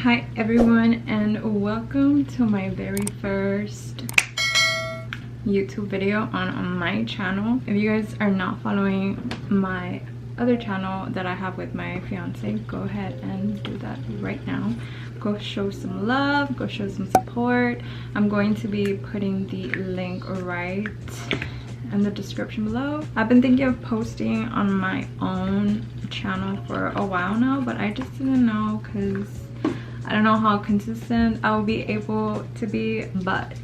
Hi everyone, and welcome to my very first YouTube video on my channel. If you guys are not following my other channel that I have with my fiance, go ahead and do that right now. Go show some love, go show some support. I'm going to be putting the link right in the description below. I've been thinking of posting on my own channel for a while now, but I just didn't know because I don't know how consistent I'll be able to be. But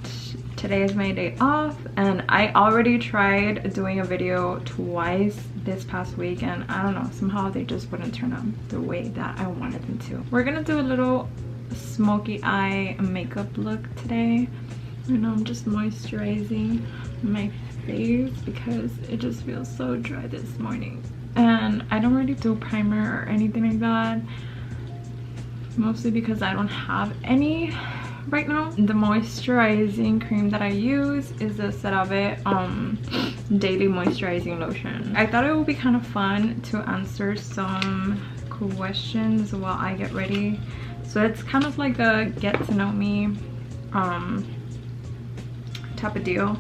today is my day off, and I already tried doing a video twice this past week, and I don't know, somehow they just wouldn't turn out the way that I wanted them to. We're gonna do a little smoky eye makeup look today. You know, I'm just moisturizing my face because it just feels so dry this morning, and I don't really do primer or anything like that, mostly because I don't have any right now. The moisturizing cream that I use is the CeraVe daily moisturizing lotion. I thought it would be kind of fun to answer some questions while I get ready, so it's kind of like a get to know me type of deal.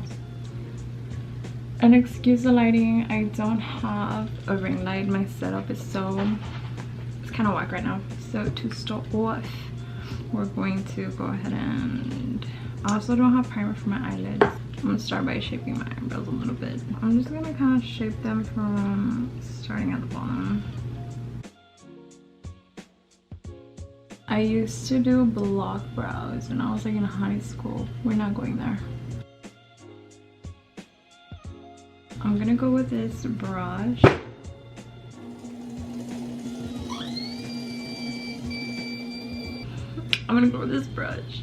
And excuse the lighting, I don't have a ring light. My setup is it's kind of whack right now. So to start off, we're going to go ahead and I also don't have primer for my eyelids. I'm gonna start by shaping my eyebrows a little bit. I'm just gonna kind of shape them from starting at the bottom. I used to do block brows when I was like in high school. We're not going there. I'm gonna go with this brush. I'm gonna go with this brush.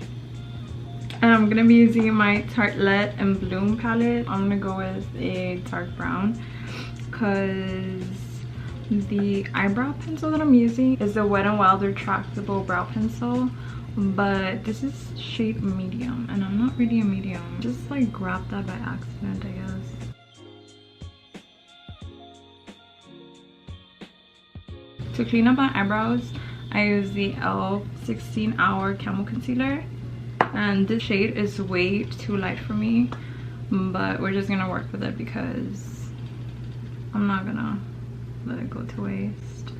And I'm gonna be using my Tartelette and Bloom palette. I'm gonna go with a dark brown because the eyebrow pencil that I'm using is the Wet n Wild retractable brow pencil, but this is shade medium, and I'm not really a medium. Just like grabbed that by accident, I guess. To clean up my eyebrows, I use the e.l.f. 16 Hour Camel Concealer, and this shade is way too light for me, but we're just gonna work with it because I'm not gonna let it go to waste.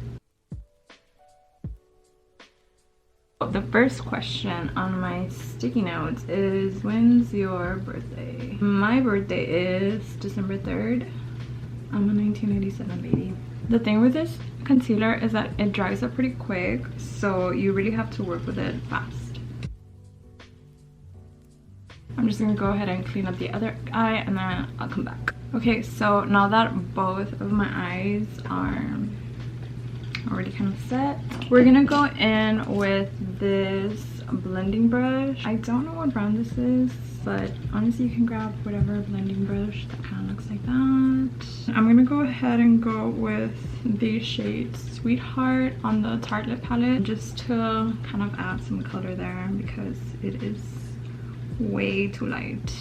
The first question on my sticky notes is, when's your birthday? My birthday is December 3rd. I'm a 1987 baby. The thing with this concealer is that it dries up pretty quick, so you really have to work with it fast. I'm just gonna go ahead and clean up the other eye, and then I'll come back. Okay, so now that both of my eyes are already kind of set, we're gonna go in with this blending brush. I don't know what brand this is, but honestly you can grab whatever blending brush that kind of looks like that. I'm gonna go ahead and go with the shade Sweetheart on the Tartelette palette, just to kind of add some color there because it is way too light.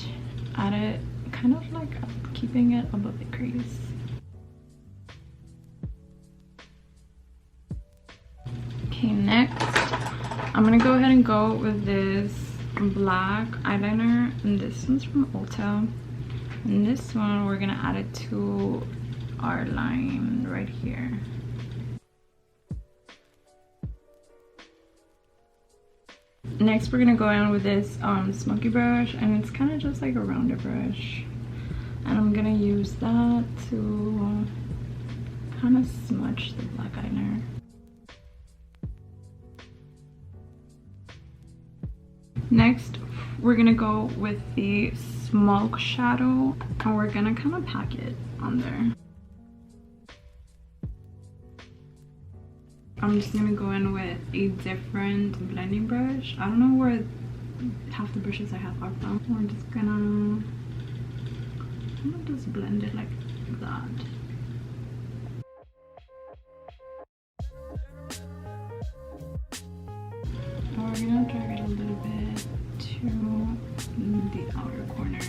Add it kind of like keeping it above the crease. Okay, next I'm gonna go ahead and go with this black eyeliner, and this one's from Ulta, and this one we're gonna add it to our line right here. Next we're gonna go in with this Smokey brush, and it's kind of just like a rounder brush, and I'm gonna use that to kind of smudge the black eyeliner. Next we're gonna go with the Smoke shadow, and we're gonna kind of pack it on there. I'm just gonna go in with a different blending brush. I don't know where half the brushes I have are from. We're just gonna just blend it like that. And we're gonna drag it a little bit to the outer corner.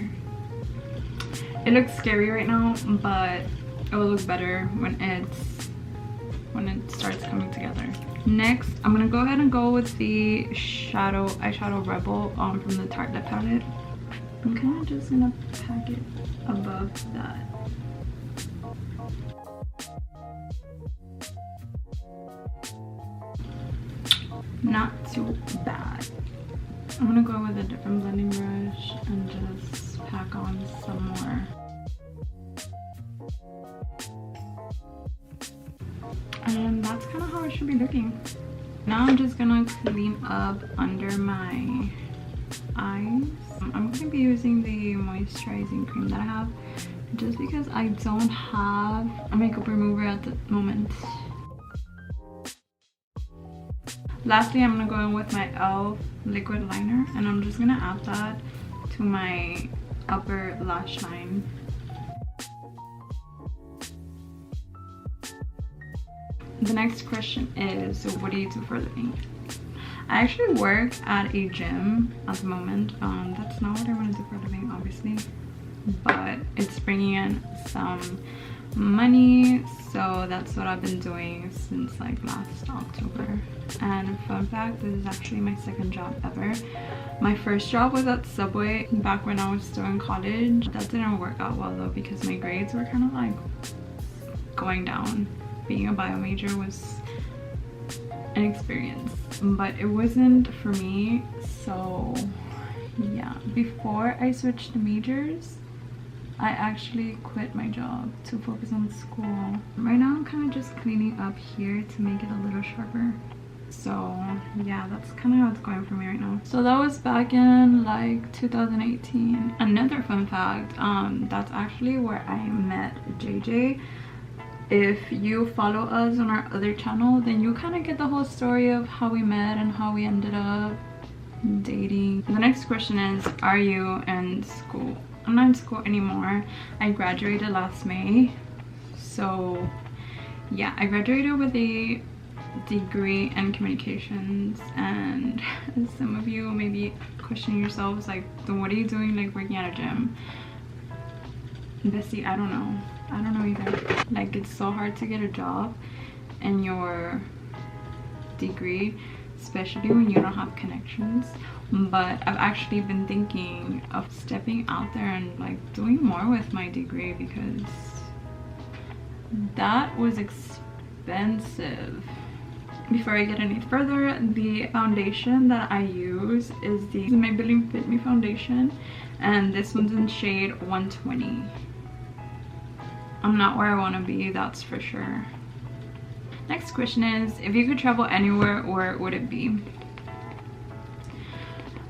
It looks scary right now, but it will look better when it starts coming together. Next, I'm gonna go ahead and go with the eyeshadow Rebel from the Tarte lip palette. I'm kind of just gonna pack it above that. Not too bad. I'm gonna go with a different blending brush and just pack on some more. And that's kind of how it should be looking. Now I'm just gonna clean up under my eyes. I'm gonna be using the moisturizing cream that I have just because I don't have a makeup remover at the moment. Lastly, I'm gonna go in with my e.l.f. liquid liner, and I'm just gonna add that to my upper lash line. The next question is, so what do you do for a living? I actually work at a gym at the moment. That's not what I want to do for a living, obviously, but it's bringing in some money, so that's what I've been doing since like last October. And fun fact, this is actually my second job ever. My first job was at Subway back when I was still in college. That didn't work out well though, because my grades were kind of like going down. Being a bio major was an experience, but it wasn't for me. So yeah, before I switched to majors, I actually quit my job to focus on school. Right now I'm kind of just cleaning up here to make it a little sharper. So yeah, that's kind of how it's going for me right now. So that was back in like 2018. Another fun fact, that's actually where I met JJ. If you follow us on our other channel, then you kind of get the whole story of how we met and how we ended up dating. The next question is, are you in school? I'm not in school anymore. I graduated last May. So yeah, I graduated with a degree in communications, and some of you may be questioning yourselves like, then what are you doing like working at a gym? Bestie, I don't know either. Like, it's so hard to get a job in your degree, especially when you don't have connections. But I've actually been thinking of stepping out there and like doing more with my degree, because that was expensive. Before I get any further, the foundation that I use is the Maybelline Fit Me foundation, and this one's in shade 120. I'm not where I want to be, that's for sure. Next question is, if you could travel anywhere, where would it be?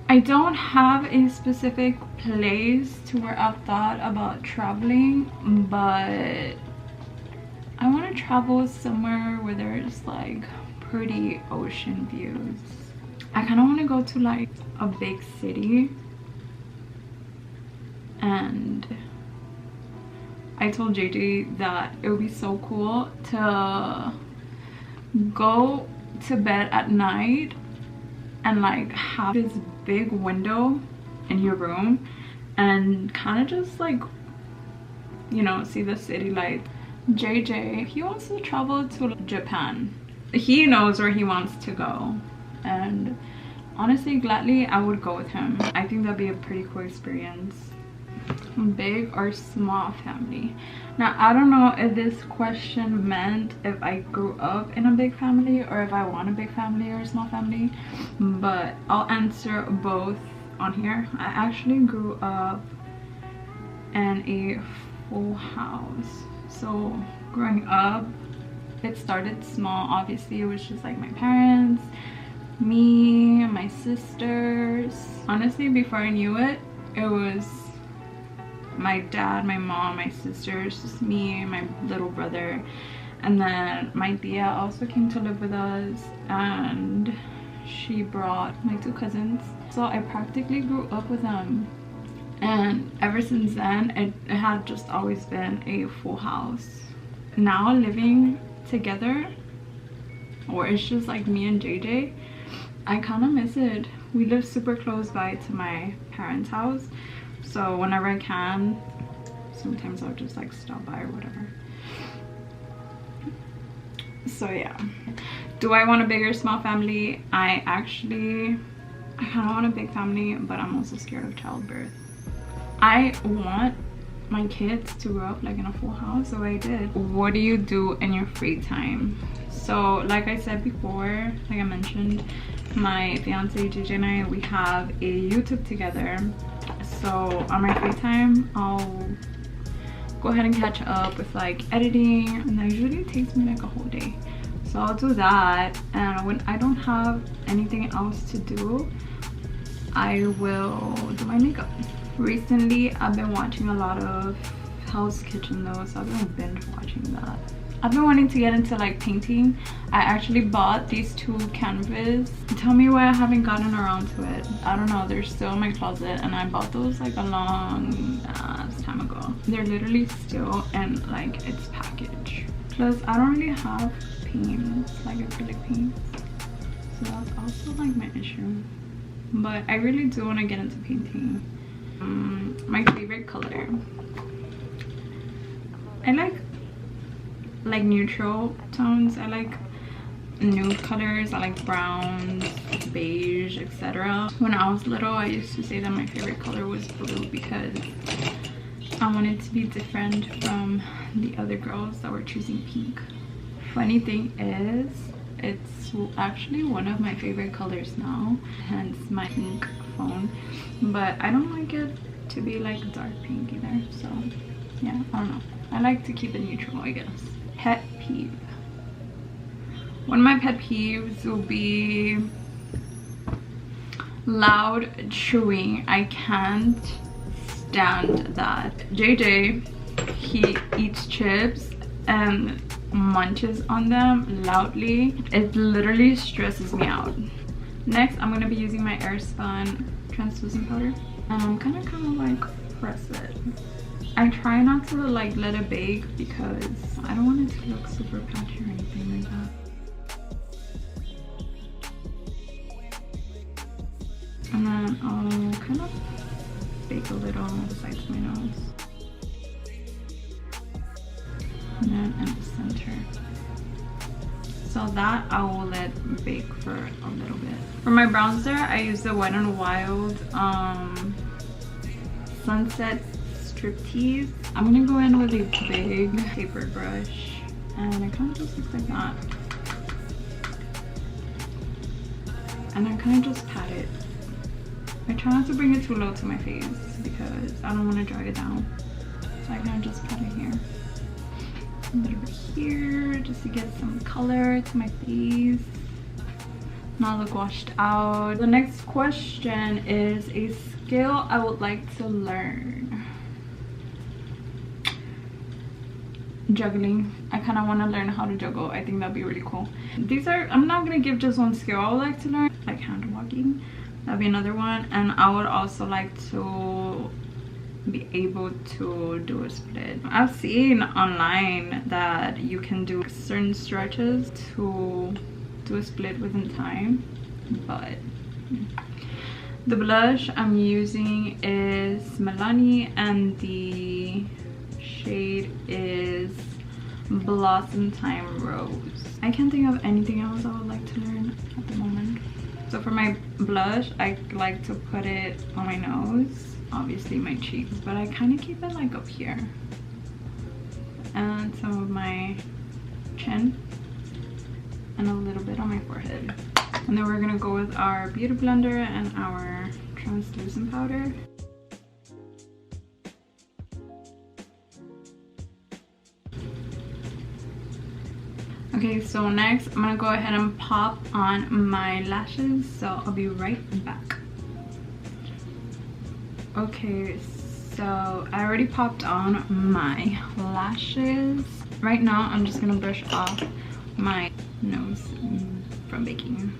I don't have a specific place to where I've thought about traveling, but I want to travel somewhere where there's like pretty ocean views. I kind of want to go to like a big city, and I told JJ that it would be so cool to go to bed at night and like have this big window in your room and kind of just like, you know, see the city lights. JJ, he wants to travel to Japan. He knows where he wants to go, and honestly, gladly I would go with him. I think that'd be a pretty cool experience. Big or small family? Now, I don't know if this question meant if I grew up in a big family or if I want a big family or a small family, but I'll answer both on here. I actually grew up in a full house. So growing up, it started small. Obviously, it was just like my parents, me, my sisters. Honestly, before I knew it, it was my dad, my mom, my sisters, just me and my little brother. And then my tia also came to live with us, and she brought my two cousins. So I practically grew up with them. And ever since then, it had just always been a full house. Now living together, or it's just like me and JJ, I kind of miss it. We live super close by to my parents' house, so whenever I can, sometimes I'll just like stop by or whatever. So yeah, Do I want a big or small family? I kind of want a big family, but I'm also scared of childbirth. I want my kids to grow up like in a full house, so I did. What do you do in your free time? So like I said before, like I mentioned, my fiance JJ and I, we have a YouTube together. So on my free time, I'll go ahead and catch up with like editing, and that usually takes me like a whole day. So I'll do that, and when I don't have anything else to do, I will do my makeup. Recently I've been watching a lot of Hell's Kitchen though, so I've been binge watching that. I've been wanting to get into like painting. I actually bought these 2 canvas. Tell me why I haven't gotten around to it. I don't know, they're still in my closet, and I bought those like a long ass time ago. They're literally still in like its package. Plus I don't really have paints, like acrylic paints, so that's also like my issue. But I really do want to get into painting. My favorite color, I like neutral tones. I like nude colors. I like browns, beige, etc. When I was little, I used to say that my favorite color was blue because I wanted to be different from the other girls that were choosing pink. Funny thing is, it's actually one of my favorite colors now, hence my pink phone. But I don't like it to be like dark pink either, so yeah, I don't know. I like to keep it neutral, I guess. Pet peeve. One of my pet peeves will be loud chewing. I can't stand that. JJ, he eats chips and munches on them loudly. It literally stresses me out. Next, I'm gonna be using my Airspun translucent powder, and I'm gonna kind of like press it. I try not to like let it bake because I don't want it to look super patchy or anything like that. And then I'll kind of bake a little on the sides of my nose, and then in the center. So that I will let bake for a little bit. For my bronzer, I use the Wet n Wild Sunset Striptease. I'm gonna go in with a big paper brush, and it kind of just looks like that. And I kind of just pat it. I try not to bring it too low to my face because I don't want to drag it down. So I kind of just pat it here. A little bit here just to get some color to my face, not look washed out. The next question is a skill I would like to learn. Juggling. I kind of want to learn how to juggle. I think that'd be really cool. I'm not gonna give just one skill I would like to learn, like hand walking. That'd be another one. And I would also like to be able to do a split. I've seen online that you can do certain stretches to do a split within time, but the blush I'm using is Milani, and the shade is Blossom Time Rose. I can't think of anything else I would like to learn at the moment. So for my blush, I like to put it on my nose, obviously my cheeks, but I kind of keep it like up here, and some of my chin, and a little bit on my forehead. And then we're gonna go with our beauty blender and our translucent powder. Okay, so next I'm gonna go ahead and pop on my lashes, so I'll be right back. Okay, so I already popped on my lashes. Right now I'm just gonna brush off my nose from baking.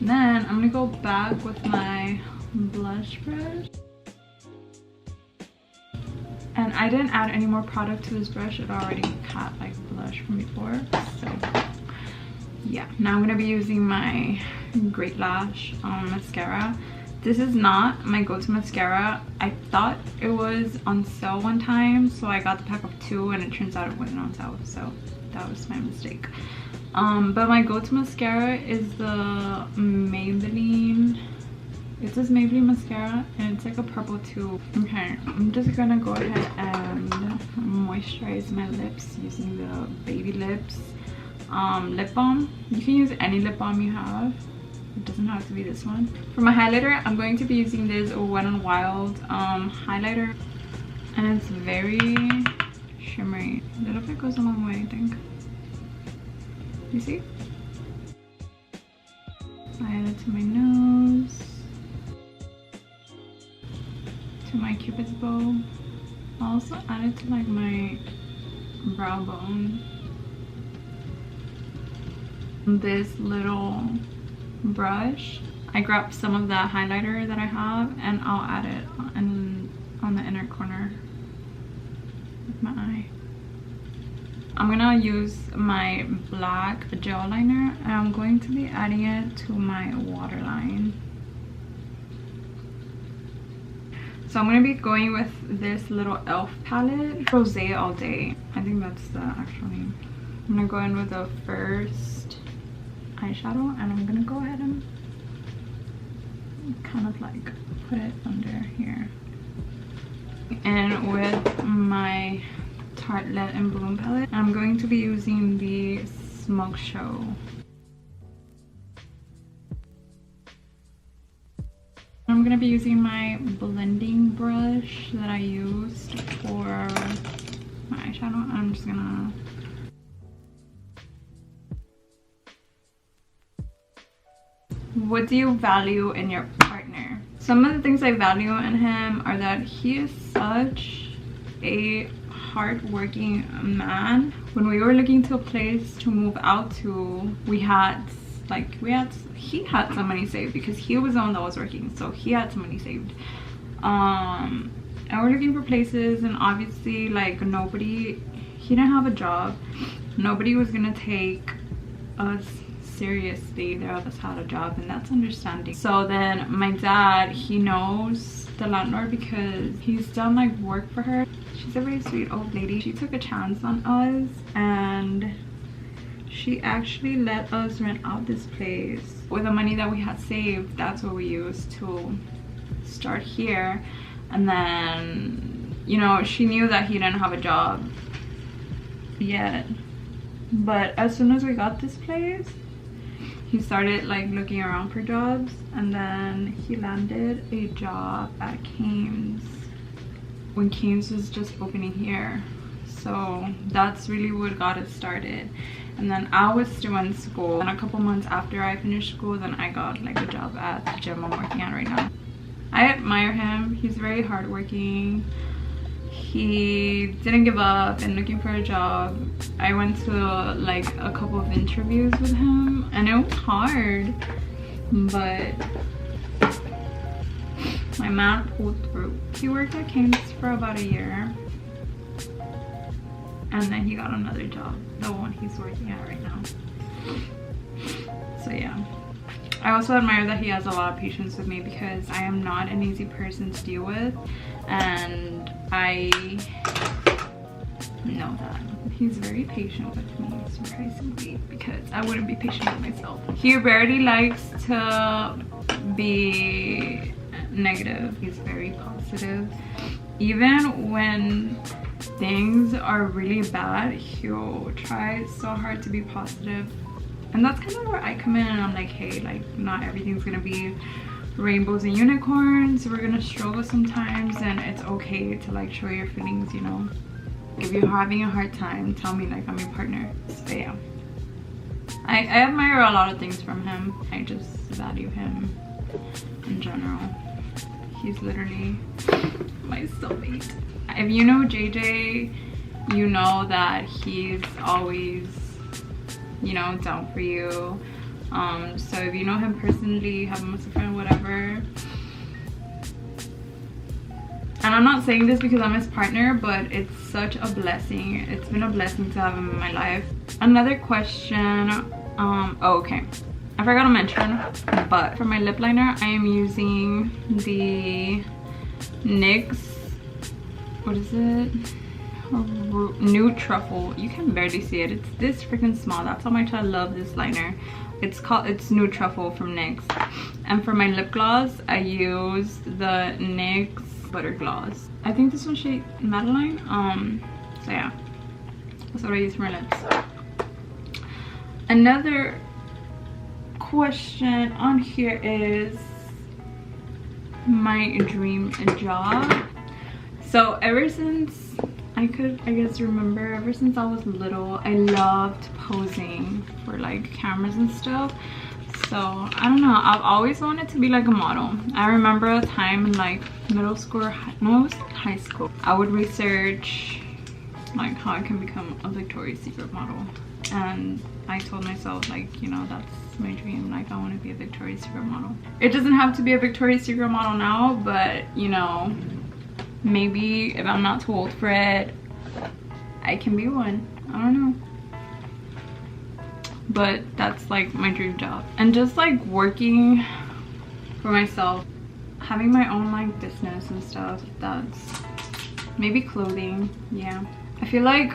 Then I'm gonna go back with my blush brush. And I didn't add any more product to this brush. It already had like blush from before. So yeah, now I'm gonna be using my Great Lash mascara. This is not my go-to mascara. I thought it was on sale one time, so I got the pack of 2, and it turns out it wasn't on sale. So that was my mistake. But my go-to mascara is the Maybelline. It's this Maybelline mascara and it's like a purple tube. Okay, I'm just gonna go ahead and moisturize my lips using the Baby Lips lip balm. You can use any lip balm you have. It doesn't have to be this one. For my highlighter, I'm going to be using this Wet n Wild highlighter, and it's very shimmery. A little bit goes a long way, I think. You see? I add it to my nose, to my cupid's bow. I also add it to like my brow bone. This little brush, I grab some of that highlighter that I have and I'll add it on the inner corner of my eye. I'm gonna use my black gel liner and I'm going to be adding it to my waterline. So I'm gonna be going with this little e.l.f. palette, Rosé All Day. I think that's the actual name. I'm gonna go in with the first eyeshadow and I'm gonna go ahead and kind of like put it under here. And with my Tartelette and Bloom palette, I'm going to be using the Smoke Show. I'm gonna be using my blending brush that I used for my eyeshadow. I'm just gonna what do you value in your partner? Some of the things I value in him are that he is such a hard-working man. When we were looking to a place to move out to, he had some money saved because he was the one that was working, so he had some money saved. And we're looking for places, and obviously like he didn't have a job. Nobody was gonna take us seriously. There of us had a job, and that's understanding. So then my dad, he knows the landlord because he's done like work for her. She's a very sweet old lady. She took a chance on us and she actually let us rent out this place with the money that we had saved. That's what we used to start here. And then, you know, she knew that he didn't have a job yet, but as soon as we got this place, he started like looking around for jobs, and then he landed a job at Kane's when Kane's was just opening here. So that's really what got us started. And then I was still in school, and a couple months after I finished school, then I got like a job at the gym I'm working at right now. I admire him. He's very hardworking. He didn't give up and looking for a job. I went to like a couple of interviews with him and it was hard, but my man pulled through. He worked at Kane's for about a year and then he got another job, the one he's working at right now. So yeah, I also admire that he has a lot of patience with me because I am not an easy person to deal with, and I know that. He's very patient with me, surprisingly, because I wouldn't be patient with myself. He rarely likes to be negative. He's very positive. Even when things are really bad, he'll try so hard to be positive. And that's kind of where I come in and I'm like, hey, like not everything's gonna be rainbows and unicorns. We're gonna struggle sometimes, and it's okay to like show your feelings, you know. If you're having a hard time, tell me, like I'm your partner. So yeah, I admire a lot of things from him. I just value him in general. He's literally my soulmate. If you know JJ, you know that he's always, you know, down for you. So if you know him personally, have him as a friend, whatever. And I'm not saying this because I'm his partner, but it's such a blessing. It's been a blessing to have him in my life. Another question, oh, okay, I forgot to mention, but for my lip liner, I am using the NYX, what is it? Nude Truffle. You can barely see it. It's this freaking small. That's how much I love this liner. It's Nude Truffle from NYX. And for my lip gloss, I used the NYX Butter Gloss. I think this one's shade Madeline. So yeah, that's what I use for my lips. Another question on here is my dream job. So ever since I guess remember, ever since I was little, I loved posing for like cameras and stuff. So I don't know, I've always wanted to be like a model. I remember a time in like middle school or high school, I would research like how I can become a Victoria's Secret model, and I told myself, like, you know, that's my dream. Like, I want to be a Victoria's Secret model. It doesn't have to be a Victoria's Secret model now, but you know, maybe if I'm not too old for it, I can be one. I don't know. But that's like my dream job. And just like working for myself, having my own like business and stuff. That's maybe clothing. Yeah, I feel like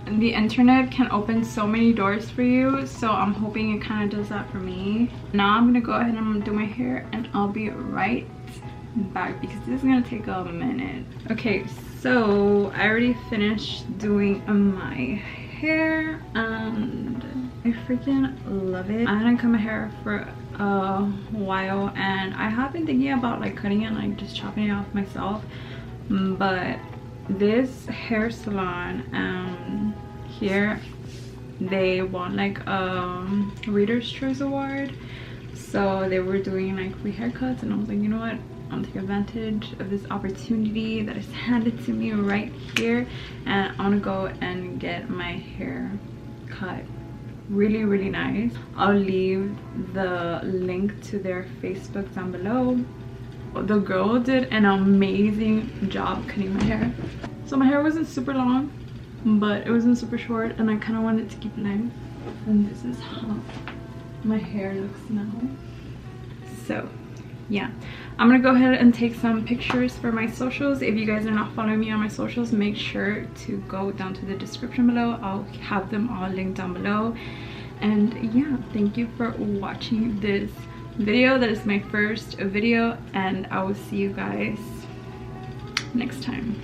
the internet can open so many doors for you, so I'm hoping it kind of does that for me. Now I'm gonna go ahead and I'm gonna do my hair, and I'll be right back because this is gonna take a minute. Okay, so I already finished doing my hair and I freaking love it. I hadn't cut my hair for a while, and I have been thinking about like cutting it, like just chopping it off myself, but this hair salon here, they won like a Reader's Choice Award, so they were doing like free haircuts, and I was like, you know what, I'm taking advantage of this opportunity that is handed to me right here, and I want to go and get my hair cut really, really nice. I'll leave the link to their Facebook down below. The girl did an amazing job cutting my hair. So my hair wasn't super long, but it wasn't super short, and I kind of wanted to keep it nice. And this is how my hair looks now. So yeah, I'm gonna go ahead and take some pictures for my socials. If you guys are not following me on my socials, make sure to go down to the description below. I'll have them all linked down below. And yeah, thank you for watching this video. That is my first video, and I will see you guys next time.